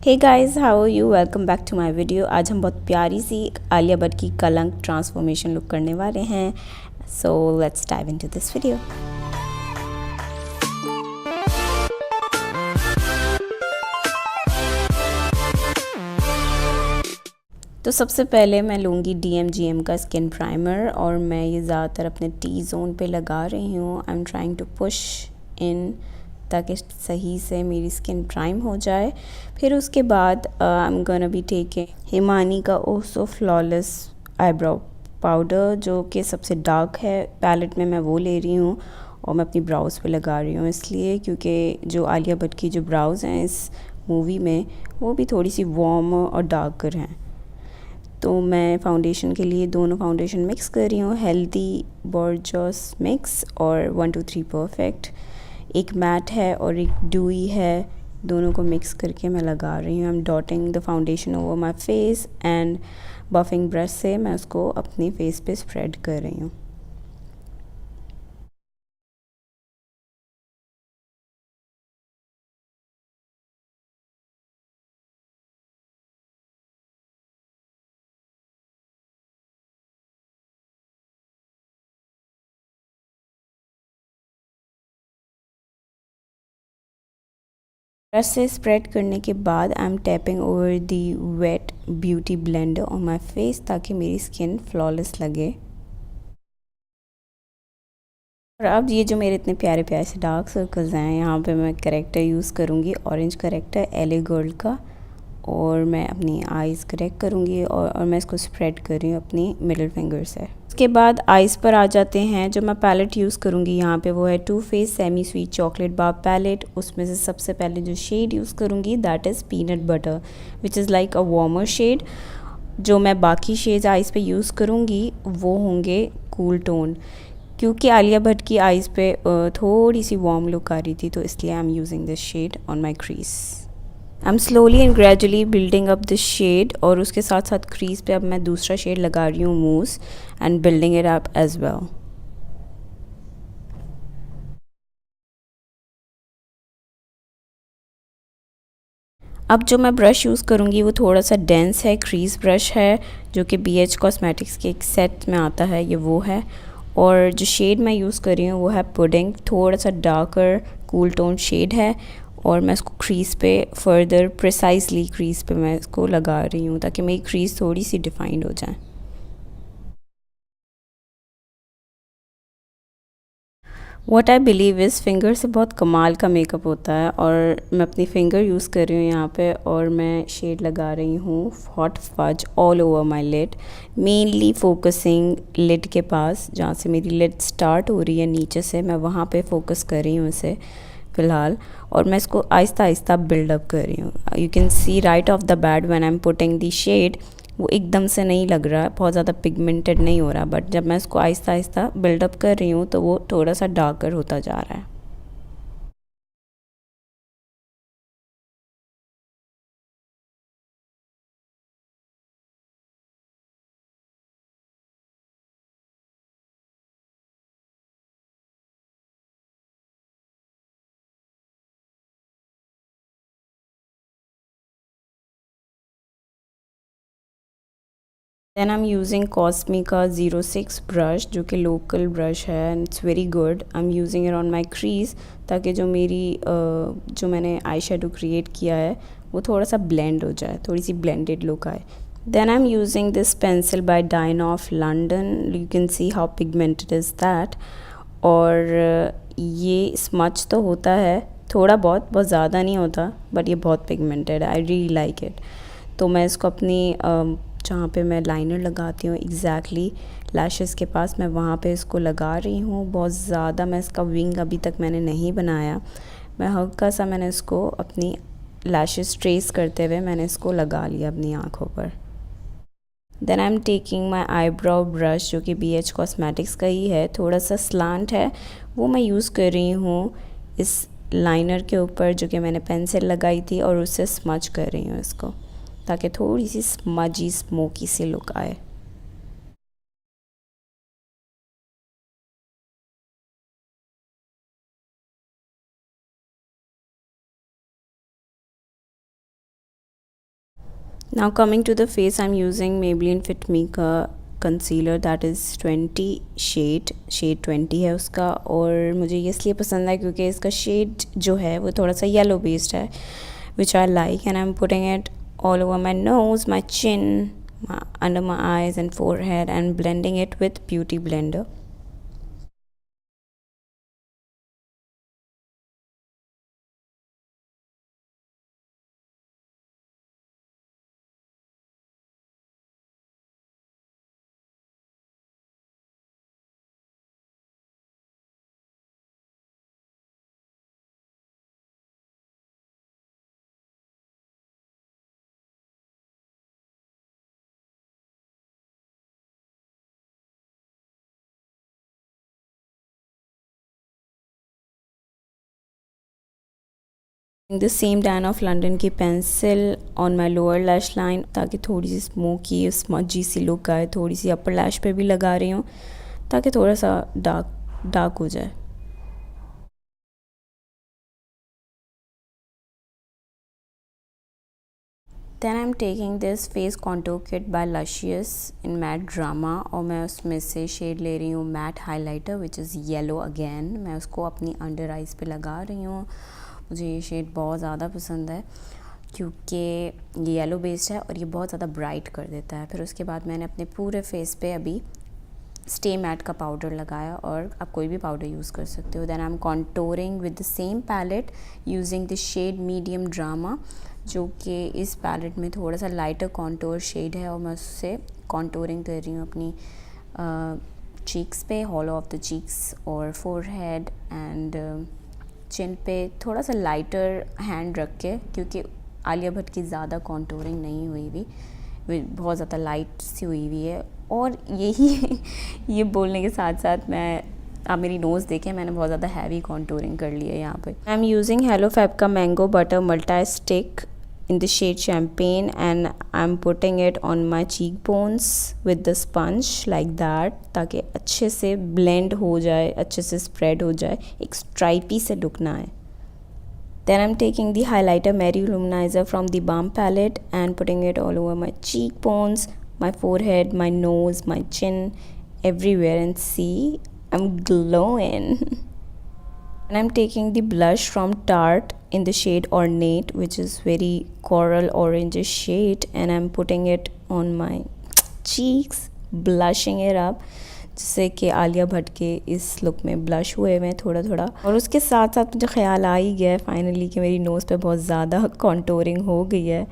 Hey guys, how are you? Welcome back to my video. आज हम बहुत प्यारी सी आलिया भट्ट की कलंक ट्रांसफॉर्मेशन लुक करने वाले हैं। So let's dive into this video. तो सबसे पहले मैं लूँगी DMGM का स्किन प्राइमर और मैं ये ज़्यादातर अपने टी जोन पे लगा रही हूँ। I am trying to push in ताकि सही से मेरी स्किन प्राइम हो जाए। फिर उसके बाद आई am gonna be taking Himani का ओसो फ्लॉलेस आईब्रो पाउडर, जो कि सबसे डार्क है पैलेट में, मैं वो ले रही हूँ और मैं अपनी ब्राउज़ पे लगा रही हूँ, इसलिए क्योंकि जो आलिया भट्ट की जो ब्राउज़ हैं इस मूवी में वो भी थोड़ी सी वार्म और डार्कर हैं। तो मैं फाउंडेशन के लिए दोनों फाउंडेशन मिक्स कर रही हूँ, हेल्दी बॉर्जस मिक्स और 1 2 3 परफेक्ट। एक मैट है और एक ड्यूई है, दोनों को मिक्स करके मैं लगा रही हूँ। I am dotting the foundation over my face and buffing brush से मैं उसको अपने फेस पे स्प्रेड कर रही हूँ। ब्रश से स्प्रेड करने के बाद I am tapping over the wait beauty blender on my face ताकि मेरी स्किन फ्लॉलेस लगे। और अब ये जो मेरे इतने प्यारे प्यारे से डार्क सर्कल्स हैं, यहाँ पे मैं करेक्टर यूज़ करूँगी, ऑरेंज करेक्टर एले गर्ल का, और मैं अपनी आइज़ करेक्ट करूँगी और मैं इसको स्प्रेड कर रही हूँ अपनी मिडिल फिंगर से। उसके बाद आइज़ पर आ जाते हैं। जो मैं पैलेट यूज़ करूँगी यहाँ पे वो है Too Faced semi sweet chocolate bar palette. उसमें से सबसे पहले जो शेड यूज़ करूँगी that is peanut butter, which is like a warmer shade. जो मैं बाकी शेड्स आइज़ पे यूज़ करूँगी वो होंगे कूल टोन, क्योंकि आलिया भट्ट की आइज़ पे थोड़ी सी वार्म लुक आ रही थी, तो इसलिए I am using this shade on my crease. I am slowly and gradually building up this shade, और उसके साथ साथ क्रीज पे अब मैं दूसरा शेड लगा रही हूँ mousse and building it up as well. अब जो मैं ब्रश यूज़ करूँगी वो थोड़ा सा डेंस है, क्रीज ब्रश है, जो कि BH कॉस्मेटिक्स के एक सेट में आता है, ये वो है। और जो शेड मैं यूज़ कर रही हूँ वो है पुडिंग, थोड़ा सा डार्कर कूल टोन शेड है, और मैं इसको क्रीज़ पे फर्दर प्रिसाइजली क्रीज़ पे मैं इसको लगा रही हूँ ताकि मेरी क्रीज़ थोड़ी सी डिफाइंड हो जाए। What I believe is finger से बहुत कमाल का मेकअप होता है, और मैं अपनी फिंगर यूज़ कर रही हूँ यहाँ पे, और मैं शेड लगा रही हूँ hot fudge all over my lid, mainly focusing lid के पास, जहाँ से मेरी लिड स्टार्ट हो रही है नीचे से, मैं वहाँ पे फोकस कर रही हूँ इसे फ़िलहाल। और मैं इसको आहिस्ता आहिस्ता बिल्डअप कर रही हूँ। You can see right off the bat when I am putting the shade, वो एकदम से नहीं लग रहा, बहुत ज़्यादा पिगमेंटेड नहीं हो रहा, बट जब मैं इसको आहिस्ता आहिस्ता बिल्डअप कर रही हूँ तो वो थोड़ा सा डार्कर होता जा रहा है। देन आई एम यूजिंग कॉस्मी का 06 ब्रश, जो कि लोकल ब्रश है and it's very good. I am using it on my crease ताकि जो मेरी जो मैंने आई शेडो क्रिएट किया है वो थोड़ा सा ब्लेंड हो जाए, थोड़ी सी ब्लेंडेड लुक आए। Then I'm using this pencil by Dine of London. You can see how pigmented is that. और ये स्मच तो होता है थोड़ा बहुत, बहुत ज़्यादा नहीं होता, बट ये बहुत पिगमेंटेड है, आई रियली लाइक इट। तो मैं इसको अपनी जहाँ पे मैं लाइनर लगाती हूँ एग्जैक्टली लैशेस के पास, मैं वहाँ पे इसको लगा रही हूँ। बहुत ज़्यादा मैं इसका विंग अभी तक मैंने नहीं बनाया, मैं हल्का सा मैंने इसको अपनी लैशेस ट्रेस करते हुए मैंने इसको लगा लिया अपनी आँखों पर। Then I am taking my eyebrow brush, जो कि BH कॉस्मेटिक्स का ही है, थोड़ा सा स्लांट है, वो मैं यूज़ कर रही हूँ इस लाइनर के ऊपर जो कि मैंने पेंसिल लगाई थी, और उससे स्मच कर रही हूँ इसको ताकि थोड़ी सी स्मजी स्मोकी सी लुक आए। Now coming to the face, I'm using Maybelline Fit Me का कंसीलर दैट इज़ 20 शेड 20 है उसका, और मुझे ये इसलिए पसंद है क्योंकि इसका शेड जो है वो थोड़ा सा येलो बेस्ड है, which I like, and I am putting it all over my nose, my chin, under my eyes and forehead, and blending it with beauty blender. The same Dan of London की pencil on my lower lash line, ताकि थोड़ी सी smoky smudgy सी look आए। थोड़ी सी अपर लैश पे भी लगा रही हूँ ताकि थोड़ा सा डार्क डार्क हो जाए। Then I am taking this face contour kit by Luscious in matte drama, और मैं उसमें से शेड ले रही हूँ matte highlighter which is yellow again. मैं उसको अपनी अंडर आइज़ पे लगा रही हूँ। मुझे ये शेड बहुत ज़्यादा पसंद है क्योंकि ये येलो बेस्ड है और ये बहुत ज़्यादा ब्राइट कर देता है। फिर उसके बाद मैंने अपने पूरे फेस पे अभी स्टे मैट का पाउडर लगाया, और आप कोई भी पाउडर यूज़ कर सकते हो। Then I am contouring with the same palette using the shade medium drama, जो कि इस पैलेट में थोड़ा सा लाइटर कॉन्टोर शेड है, और मैं उससे कॉन्टोरिंग कर रही हूँ अपनी चीक्स पे, हॉलो ऑफ द चीक्स और फोरहेड एंड चिन पे, थोड़ा सा लाइटर हैंड रख के, क्योंकि आलिया भट्ट की ज़्यादा कॉन्टोरिंग नहीं हुई हुई, बहुत ज़्यादा लाइट सी हुई हुई है। और यही ये बोलने के साथ साथ आप मेरी नोज़ देखें, मैंने बहुत ज़्यादा हैवी कॉन्टोरिंग कर ली है यहाँ पे। I am using Hello Fab का mango butter multi stick in the shade champagne, and I'm putting it on my cheekbones with the sponge like that, ताकि अच्छे से blend हो जाए, अच्छे से spread हो जाए, एक stripy से look ना आए। Then I'm taking the highlighter Mary Luminizer from the Balm palette and putting it all over my cheekbones, my forehead, my nose, my chin, everywhere, and see, I'm glowing. And I'm taking the blush from Tarte in the shade Ornate, which is very coral orange shade, and I'm putting it on my cheeks, blushing it up, जिससे कि आलिया भट्ट के इस look में blush हुए हुए थोड़ा थोड़ा। और उसके साथ साथ मुझे ख्याल आ ही गया फाइनली कि मेरी नोज़ पे बहुत ज़्यादा कॉन्टोरिंग हो गई है,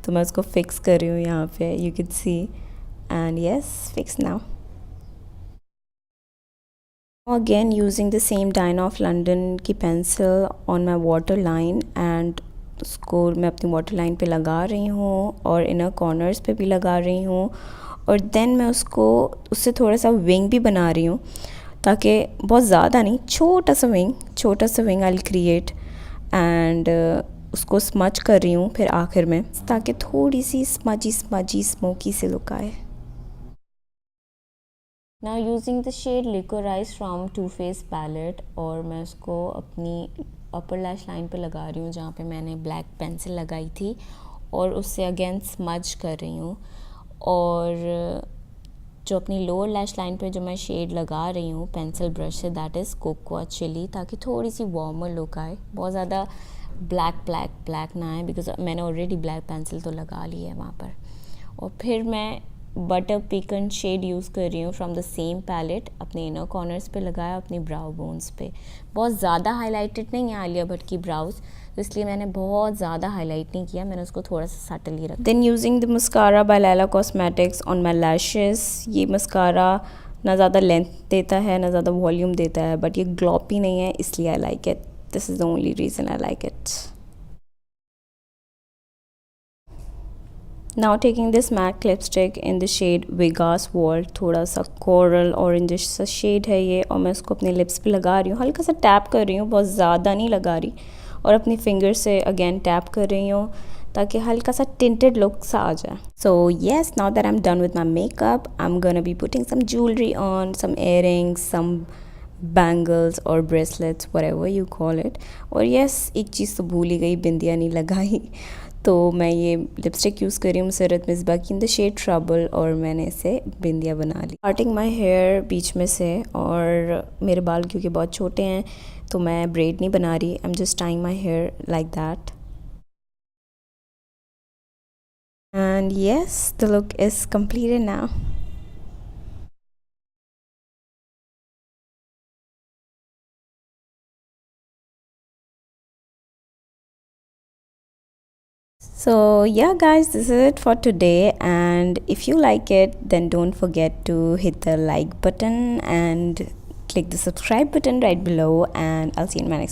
तो मैं उसको फिक्स कर रही हूँ यहाँ पे, you can C, and yes, fix now. Again using the same Dine of London की pencil on my water line, and उसको मैं अपनी वाटर लाइन पे लगा रही हूँ और इनर कॉर्नर्स पे भी लगा रही हूँ, और देन मैं उससे थोड़ा सा विंग भी बना रही हूँ, ताकि बहुत ज़्यादा नहीं, छोटा सा विंग आई क्रिएट, एंड उसको स्मच कर रही हूँ फिर आखिर में, ताकि थोड़ी सी स्मजी स्मोकी से लुक आए। Now using the shade Licorice from Too Faced palette, और मैं उसको अपनी अपर लैश लाइन पे लगा रही हूँ जहाँ पे मैंने ब्लैक पेंसिल लगाई थी, और उससे अगेन स्मज कर रही हूँ। और जो अपनी लोअर लैश लाइन पे जो मैं शेड लगा रही हूँ पेंसिल ब्रश से, दैट इज़ कोकोआ चिली, ताकि थोड़ी सी वार्मर लुक आए, बहुत ज़्यादा ब्लैक ना आए, बिकॉज मैंने ऑलरेडी ब्लैक पेंसिल तो लगा ली है वहाँ पर। और फिर मैं बटर पिकन शेड यूज़ कर रही हूँ फ्रॉम द सेम पैलेट, अपने इनर कॉर्नर्स पे लगाया, अपनी ब्राउ बोन्स पे। बहुत ज़्यादा हाईलाइटेड नहीं है आलिया भट्ट की ब्राउज, तो इसलिए मैंने बहुत ज़्यादा हाईलाइट नहीं किया, मैंने उसको थोड़ा सा सटल ही रखा। Then using the mascara by Layla cosmetics on my lashes. ये मस्कारा ना ज़्यादा लेंथ देता है ना ज़्यादा वॉल्यूम देता है, बट ये ग्लॉपी नहीं है, इसलिए I like it, this is the only reason I like it. Now taking this MAC lipstick in the shade Vegas World, थोड़ा सा कोरल ऑरेंजिश सा शेड है ये, और मैं उसको अपने लिप्स पे लगा रही हूँ, हल्का सा टैप कर रही हूँ, बहुत ज़्यादा नहीं लगा रही, और अपनी फिंगर से अगेन टैप कर रही हूँ ताकि हल्का सा टिंटेड लुक सा आ जाए। So yes, now that I am done with my makeup, I am gonna be putting some jewellery on, some earrings, some bangles और bracelets, whatever you call it. और येस, एक चीज़ तो भूल ही गई, बिंदिया नहीं लगाई, तो मैं ये लिपस्टिक यूज़ कर रही हूँ मुसरत मिसबा की इन द शेड ट्रबल, और मैंने इसे बिंदिया बना ली। पार्टिंग माई हेयर बीच में से, और मेरे बाल क्योंकि बहुत छोटे हैं तो मैं ब्रेड नहीं बना रही, I am just tying my hair like that. And yes, the look is completed now. So yeah guys, this is it for today, and if you like it then don't forget to hit the like button and click the subscribe button right below, and I'll see you in my next